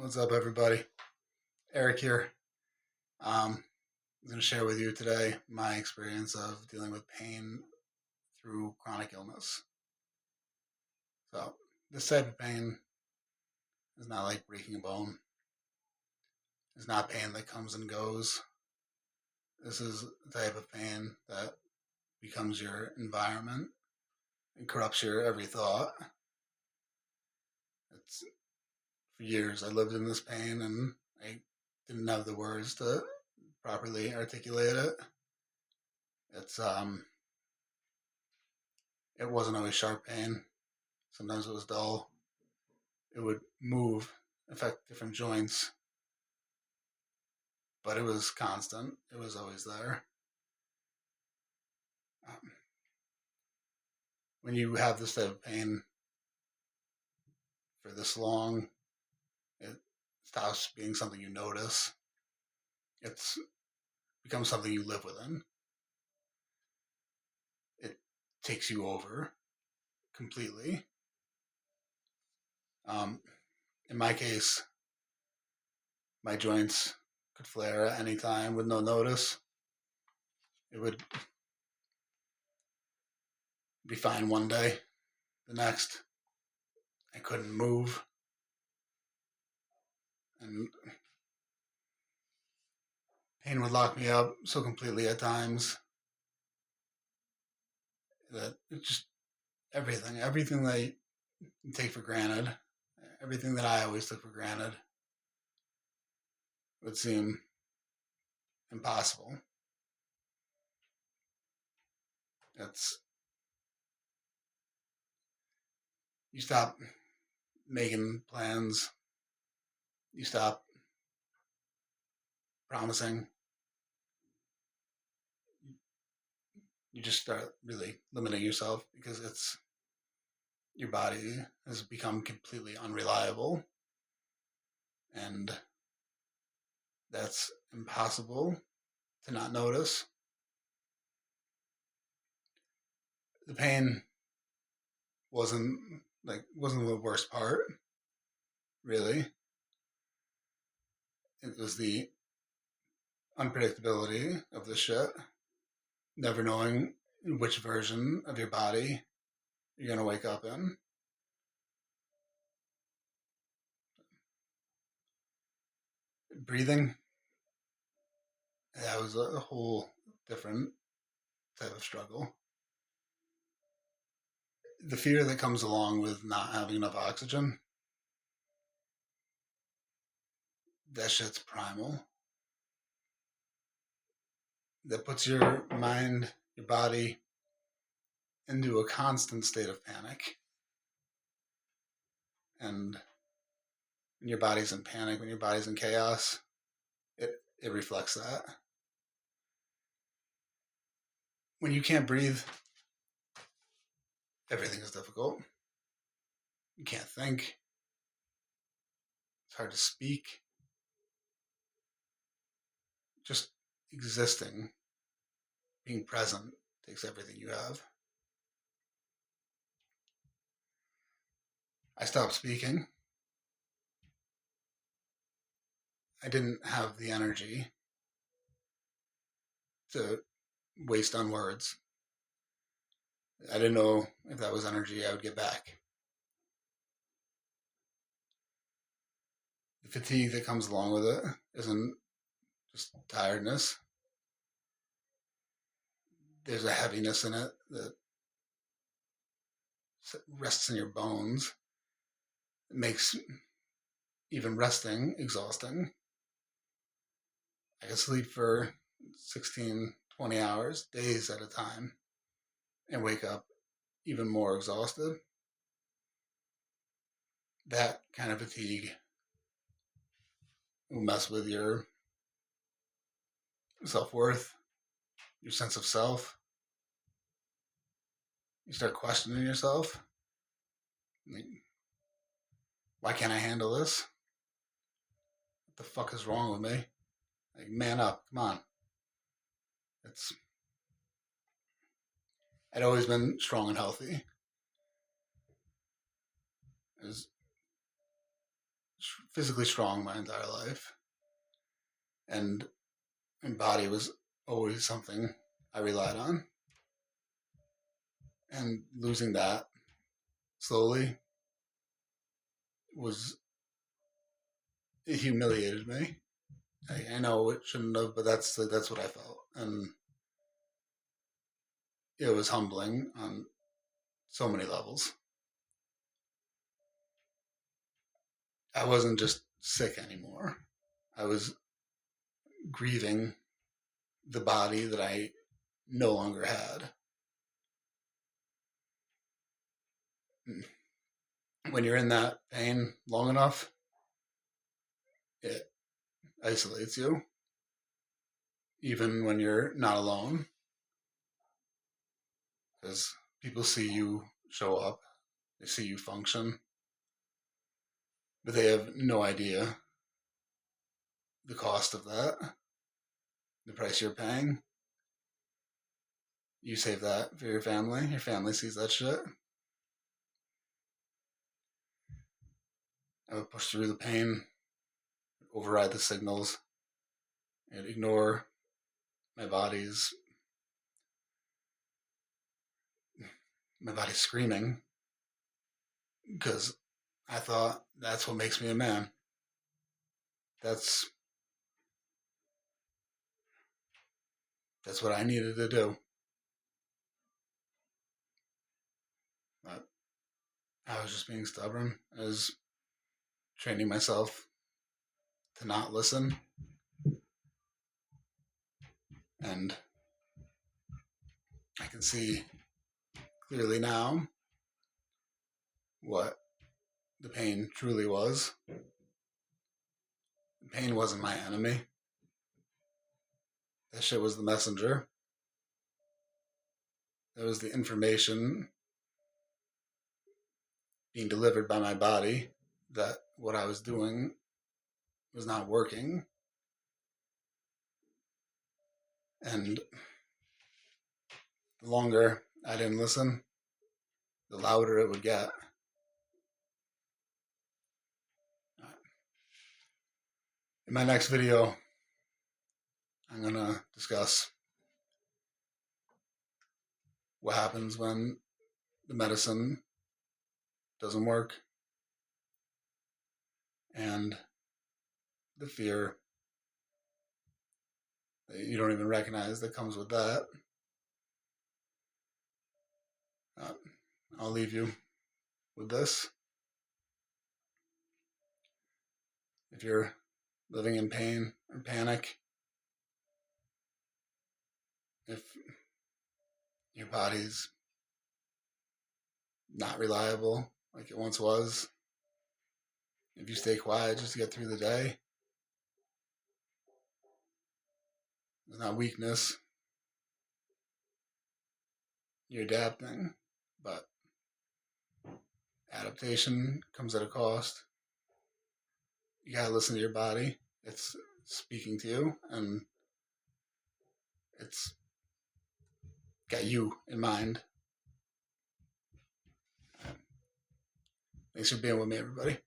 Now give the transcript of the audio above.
What's up, everybody? Eric here. I'm going to share with you today my experience of dealing with pain through chronic illness. So, this type of pain is not like breaking a bone. It's not pain that comes and goes. This is the type of pain that becomes your environment and corrupts your every thought. It's for years I lived in this pain and I didn't have the words to properly articulate it. It's It wasn't always sharp pain. Sometimes it was dull. It would move, affect different joints, but it was constant. It was always there. Um, when you have this type of pain for this long, it stops being something you notice. It's becomes something you live within. It takes you over completely. Um, in my case, my joints could flare at any time with no notice. It would be fine one day. The next, I couldn't move. And pain would lock me up so completely at times that it just everything that you take for granted, everything that I always took for granted would seem impossible. It's You stop making plans, you stop promising, you just start really limiting yourself because it's your body has become completely unreliable, and that's impossible to not notice. The pain wasn't wasn't the worst part, really. It was the unpredictability of the shit, never knowing which version of your body you're gonna wake up in. Breathing, that was a whole different type of struggle. The fear that comes along with not having enough oxygen, that shit's primal. That puts your mind, your body into a constant state of panic. And when your body's in panic, when your body's in chaos, it reflects that. When you can't breathe, everything is difficult. You can't think. It's hard to speak. Just existing, being present, takes everything you have. I stopped speaking. I didn't have the energy to waste on words. I didn't know if that was energy I would get back. The fatigue that comes along with it isn't just tiredness. There's a heaviness in it that rests in your bones. It makes even resting exhausting. I could sleep for 16, 20 hours, days at a time, and wake up even more exhausted. That kind of fatigue will mess with your self-worth, your sense of self. You start questioning yourself. Like, why can't I handle this? What the fuck is wrong with me? Like, man up, come on. It's I'd always been strong and healthy. I was physically strong my entire life, and my body was always something I relied on. And losing that slowly was, it humiliated me. I know it shouldn't have, but that's what I felt, and it was humbling on so many levels. I wasn't just sick anymore. I was grieving the body that I no longer had. When you're in that pain long enough, it isolates you, even when you're not alone, because people see you show up, they see you function, but they have no idea the cost of that, the price you're paying. You save that for your family sees that shit. I would push through the pain, override the signals, and ignore my body's my body's screaming, because I thought that's what makes me a man. That's that's what I needed to do. But I was just being stubborn. I was training myself to not listen, and I can see clearly now what the pain truly was. The pain wasn't my enemy. That shit was the messenger. That was the information being delivered by my body that what I was doing was not working. And the longer I didn't listen, the louder it would get. In my next video, I'm going to discuss what happens when the medicine doesn't work, and the fear that you don't even recognize that comes with that. I'll leave you with this. If you're living in pain or panic, if your body's not reliable like it once was, if you stay quiet just to get through the day, it's not weakness. You're adapting, but adaptation comes at a cost. You gotta listen to your body. It's speaking to you, and it's got you in mind. Thanks for being with me, everybody.